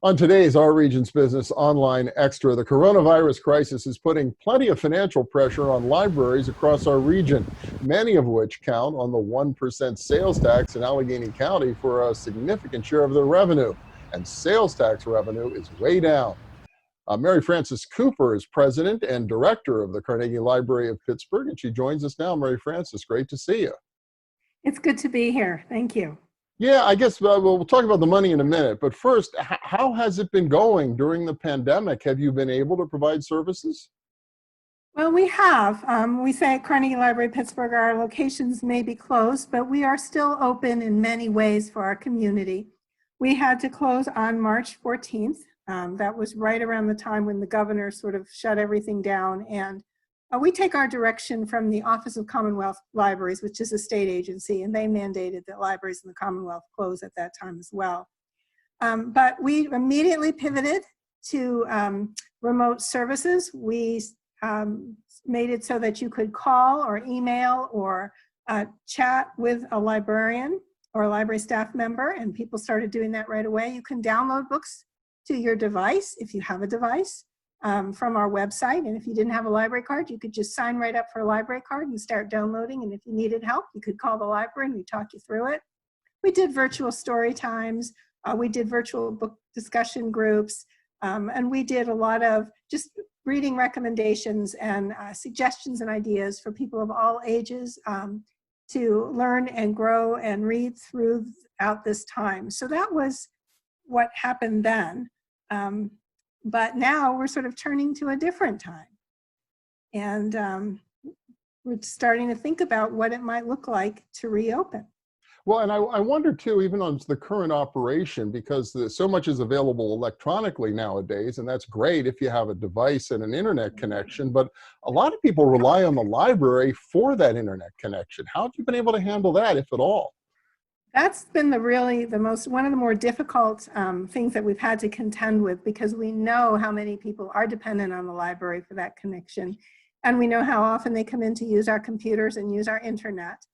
On today's Our Region's Business Online Extra, the coronavirus crisis is putting plenty of financial pressure on libraries across our region, many of which count on the 1% sales tax in Allegheny County for a significant share of their revenue. And sales tax revenue is way down. Mary Frances Cooper is president and director of the Carnegie Library of Pittsburgh, and she joins us now. Mary Frances, great to see you. It's good to be here. Thank you. Yeah, I guess we'll talk about the money in a minute. But first, how has it been going during the pandemic? Have you been able to provide services? Well, we have. We say at Carnegie Library Pittsburgh, our locations may be closed, but we are still open in many ways for our community. We had to close on March 14th. That was right around the time when the governor sort of shut everything down. And we take our direction from the Office of Commonwealth Libraries, which is a state agency, and they mandated that libraries in the Commonwealth close at that time as well. But we immediately pivoted to remote services. We made it so that you could call or email or chat with a librarian or a library staff member, and people started doing that right away. You can download books to your device if you have a device. From our website, and if you didn't have a library card, you could just sign right up for a library card and start downloading, and if you needed help, you could call the library and we talk you through it. We did virtual story times, we did virtual book discussion groups, and we did a lot of just reading recommendations and suggestions and ideas for people of all ages to learn and grow and read throughout this time. So that was what happened then. But now we're sort of turning to a different time. And we're starting to think about what it might look like to reopen. Well, and I wonder too, even on the current operation, because so much is available electronically nowadays, and that's great if you have a device and an internet connection, but a lot of people rely on the library for that internet connection. How have you been able to handle that, if at all? That's been one of the more difficult things that we've had to contend with, because we know how many people are dependent on the library for that connection. And we know how often they come in to use our computers and use our internet.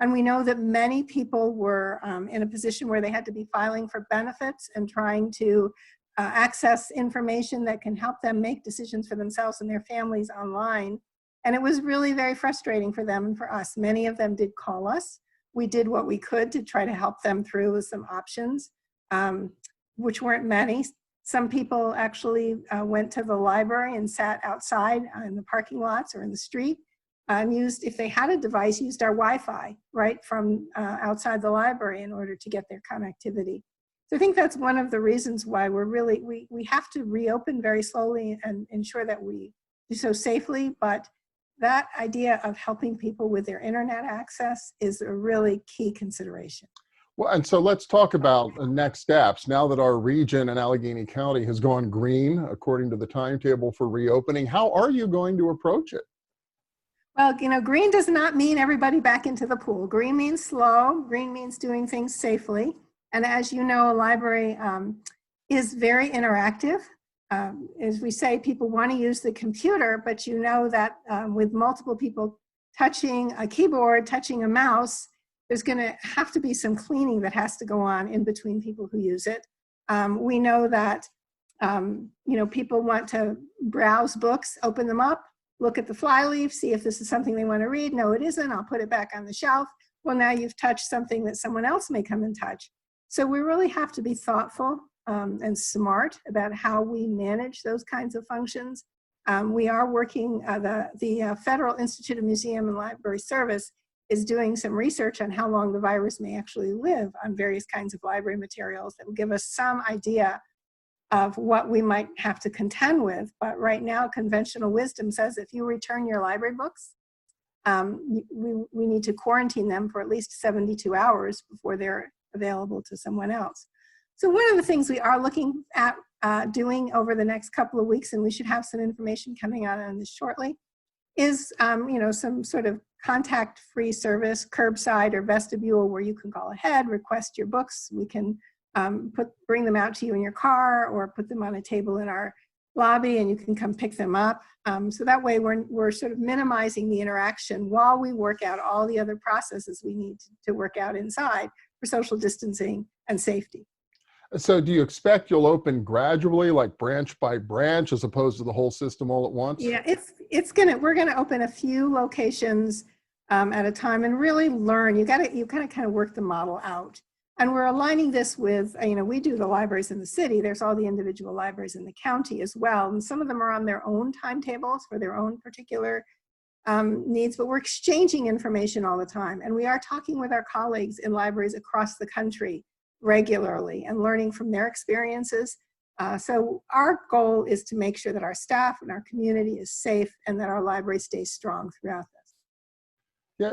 And we know that many people were in a position where they had to be filing for benefits and trying to access information that can help them make decisions for themselves and their families online. And it was really very frustrating for them and for us. Many of them did call us. We did what we could to try to help them through with some options, which weren't many. Some people actually went to the library and sat outside in the parking lots or in the street and used, if they had a device, used our Wi-Fi right from outside the library in order to get their connectivity. So I think that's one of the reasons why we have to reopen very slowly and ensure that we do so safely, but that idea of helping people with their internet access is a really key consideration. Well, and so let's talk about the next steps. Now that our region in Allegheny County has gone green, according to the timetable for reopening, how are you going to approach it? Well, green does not mean everybody back into the pool. Green means slow. Green means doing things safely. And as you know, a library is very interactive. As we say, people want to use the computer, but you know that with multiple people touching a keyboard, touching a mouse, there's going to have to be some cleaning that has to go on in between people who use it. We know that people want to browse books, open them up, look at the flyleaf, see if this is something they want to read. No, it isn't. I'll put it back on the shelf. Well, now you've touched something that someone else may come and touch. So we really have to be thoughtful and smart about how we manage those kinds of functions. We are working, the Federal Institute of Museum and Library Service is doing some research on how long the virus may actually live on various kinds of library materials that will give us some idea of what we might have to contend with. But right now, conventional wisdom says if you return your library books, we need to quarantine them for at least 72 hours before they're available to someone else. So one of the things we are looking at doing over the next couple of weeks, and we should have some information coming out on this shortly, is some sort of contact-free service, curbside or vestibule, where you can call ahead, request your books. We can bring them out to you in your car or put them on a table in our lobby and you can come pick them up. So that way we're sort of minimizing the interaction while we work out all the other processes we need to work out inside for social distancing and safety. So do you expect you'll open gradually, like branch by branch, as opposed to the whole system all at once? Yeah, we're gonna open a few locations at a time and really learn. You gotta kind of work the model out. And we're aligning this with, we do the libraries in the city. There's all the individual libraries in the county as well. And some of them are on their own timetables for their own particular needs, but we're exchanging information all the time. And we are talking with our colleagues in libraries across the country regularly and learning from their experiences. So our goal is to make sure that our staff and our community is safe and that our library stays strong throughout this. Yeah,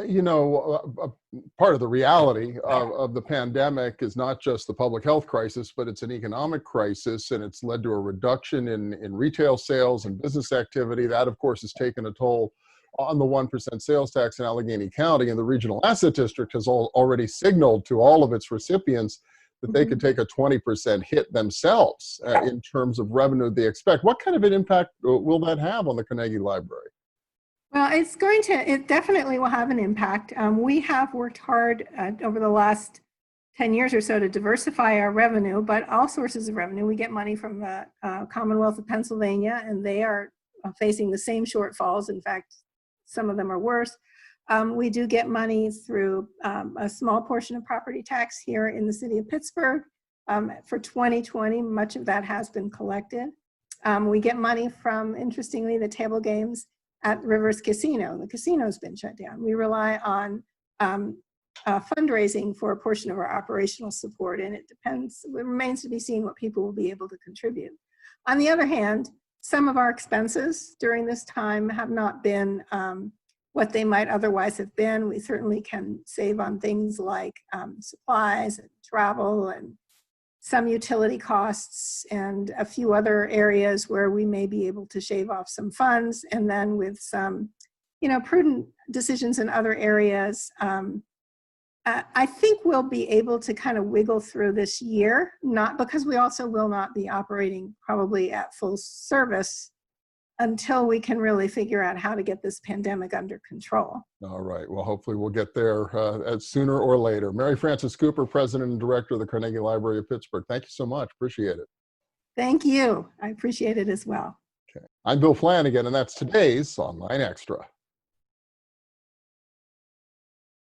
part of the reality of the pandemic is not just the public health crisis, but it's an economic crisis, and it's led to a reduction in retail sales and business activity. That, of course, has taken a toll on the 1% sales tax in Allegheny County, and the Regional Asset District has already signaled to all of its recipients that they could take a 20% hit themselves in terms of revenue they expect. What kind of an impact will that have on the Carnegie Library? Well, it definitely will have an impact. We have worked hard over the last 10 years or so to diversify our revenue, but all sources of revenue. We get money from the Commonwealth of Pennsylvania, and they are facing the same shortfalls. In fact, some of them are worse. We do get money through a small portion of property tax here in the city of Pittsburgh. For 2020, much of that has been collected. We get money from, interestingly, the table games at Rivers Casino. The casino's been shut down. We rely on fundraising for a portion of our operational support, and it remains to be seen what people will be able to contribute. On the other hand, some of our expenses during this time have not been what they might otherwise have been. We certainly can save on things like supplies and travel and some utility costs and a few other areas where we may be able to shave off some funds. And then with some, prudent decisions in other areas, I think we'll be able to kind of wiggle through this year, not because we also will not be operating probably at full service until we can really figure out how to get this pandemic under control. All right. Well, hopefully we'll get there sooner or later. Mary Frances Cooper, President and Director of the Carnegie Library of Pittsburgh. Thank you so much. Appreciate it. Thank you. I appreciate it as well. Okay. I'm Bill Flanagan, and that's today's Online Extra.